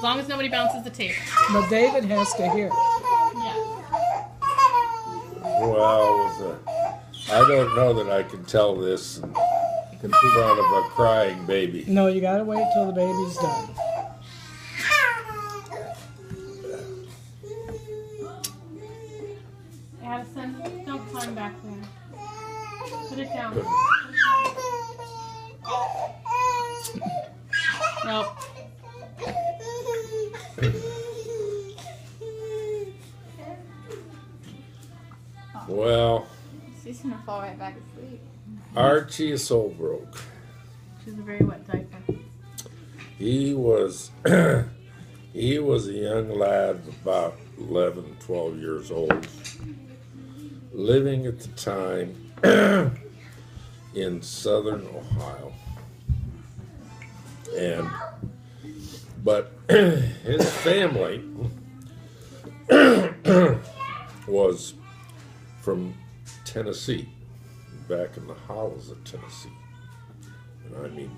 As long as nobody bounces the tape. But David has to hear. Yeah. Well, I don't know that I can tell this in front of a crying baby. No, you gotta wait till the baby's done. Addison, don't climb back there. Put it down. Nope. Well, She's gonna fall right back asleep. Archie Assholebroke. She's a very wet diaper. He was he was a young lad, about 11, 12 years old, living at the time in southern Ohio. But his family was from Tennessee, back in the hollows of Tennessee. And I mean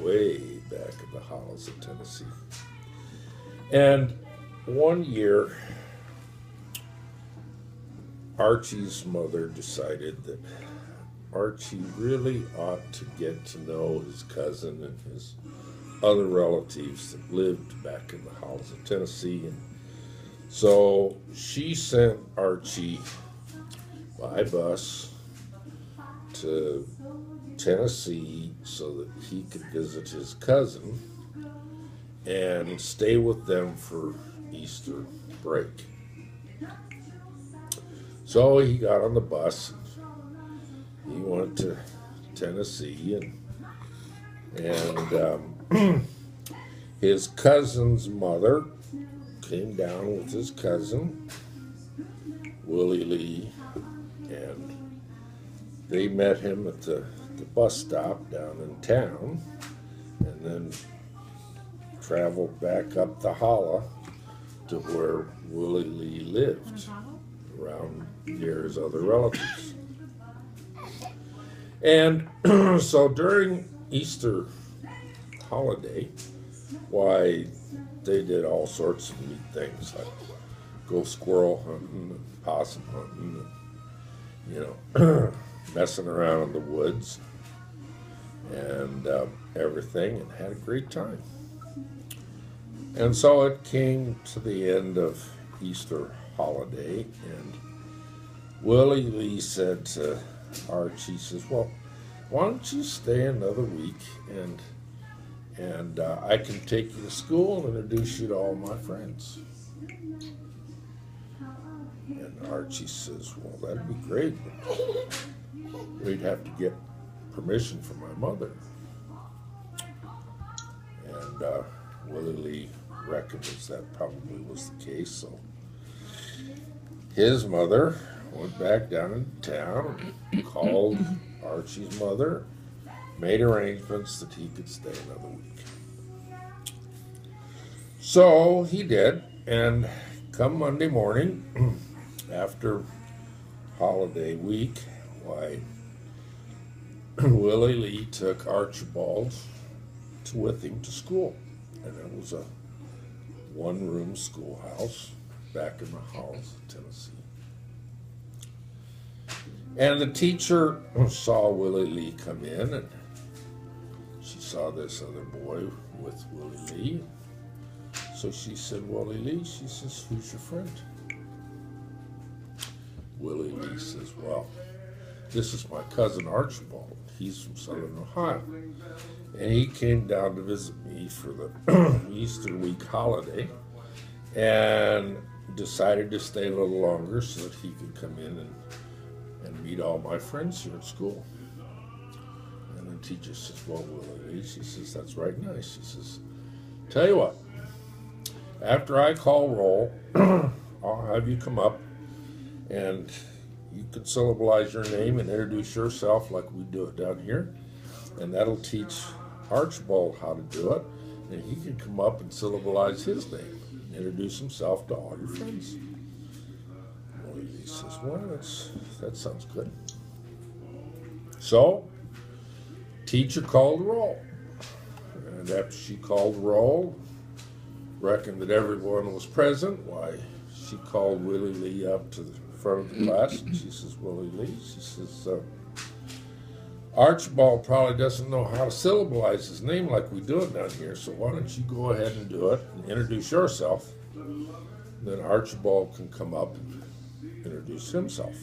way back in the hollows of Tennessee. And one year, Archie's mother decided that Archie really ought to get to know his cousin and his other relatives that lived back in the hollows of Tennessee. And so she sent Archie by bus to Tennessee so that he could visit his cousin and stay with them for Easter break. So he got on the bus and he went to Tennessee, and his cousin's mother came down with his cousin Willie Lee, and they met him at the bus stop down in town, and then traveled back up the hollow to where Willie Lee lived, around near his other relatives. And so during Easter holiday, why, they did all sorts of neat things, like go squirrel hunting and possum hunting and, you know, messing around in the woods and everything, and had a great time. And so it came to the end of Easter holiday, and Willie Lee said to Archie, says, well, why don't you stay another week and I can take you to school and introduce you to all my friends. And Archie says, well, that'd be great, but we'd have to get permission from my mother. And Willie Lee reckons that probably was the case, so his mother went back down into town and called Archie's mother, made arrangements that he could stay another week. So he did, and come Monday morning, after holiday week, why, Willie Lee took Archibald with him to school, and it was a one-room schoolhouse back in the hollows of Tennessee. And the teacher saw Willie Lee come in, and she saw this other boy with Willie Lee. So she said, Willie Lee, she says, who's your friend? Willie Lee says, well, this is my cousin Archibald. He's from Southern Ohio. And he came down to visit me for the Easter week holiday and decided to stay a little longer so that he could come in and meet all my friends here at school. And the teacher says, well, Willie Lee, she says, that's right nice. She says, tell you what, after I call roll, I'll have you come up and you can syllabalize your name and introduce yourself like we do it down here. And that'll teach Archibald how to do it. And he can come up and syllabalize his name and introduce himself to all your friends. Willie Lee says, well, that sounds good. So, teacher called roll. And after she called roll, Reckoned that everyone was present. Why, she called Willie Lee up to the front of the class, and she says, Willie Lee, she says, Archibald probably doesn't know how to syllableize his name like we do it down here, so why don't you go ahead and do it and introduce yourself. Then Archibald can come up and introduce himself.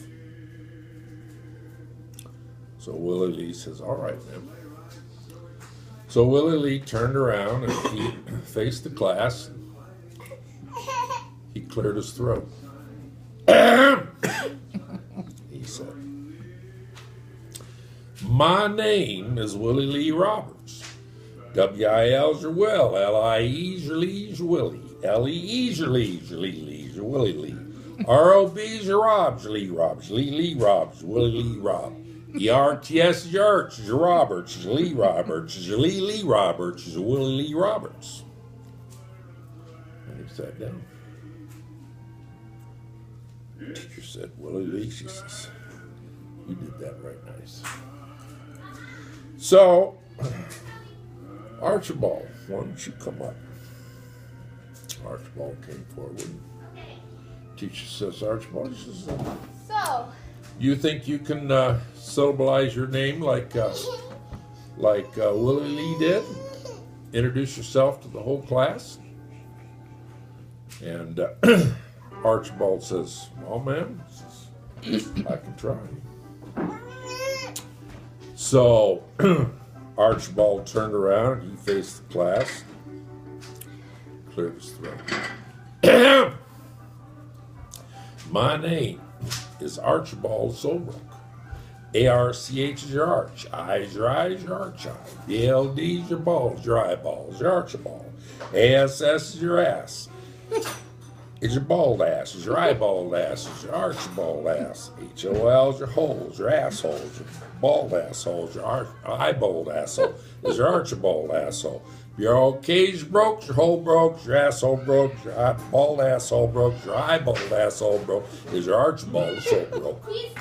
So Willie Lee says, all right, then. So Willie Lee turned around and he faced the class. He cleared his throat. He said, my name is Willie Lee Roberts. W-I-L's your Will, L-I-E's your Lee's your Willie, L-E-E's your Lee's your Lee's your Willie Lee, R-O-B's your Rob's your Lee Rob's, Lee Rob's, Willie Lee Rob, E-R-T-S is your Arch, is your Roberts, is your Lee Roberts, is your Lee Roberts, is your Willie Lee Roberts. And he sat down. The teacher said, Willie Lee, she says, you did that right nice. So, Archibald, why don't you come up? Archibald came forward. Teacher says, Archibald, she says, So, you think you can syllableize your name like Willie Lee did? Introduce yourself to the whole class? And Archibald says, well, ma'am, I can try. So Archibald turned around and he faced the class, cleared his throat. My name is Archibald Assholebroke. A-R-C-H is your arch, I is your eye, is your arch eye, B-L-D is your balls, your eyeballs, your Archibald. A-S-S is your ass. Is your bald ass, is your eyeballed ass, is your Archibald ass. H-O-L is your holes, your assholes, your bald assholes, your eyeballed asshole, is your Archibald asshole. Your old cage broke, your hole broke, your asshole broke, your bald asshole broke, your eyeballed asshole broke, is your Archibald Assholebroke. he's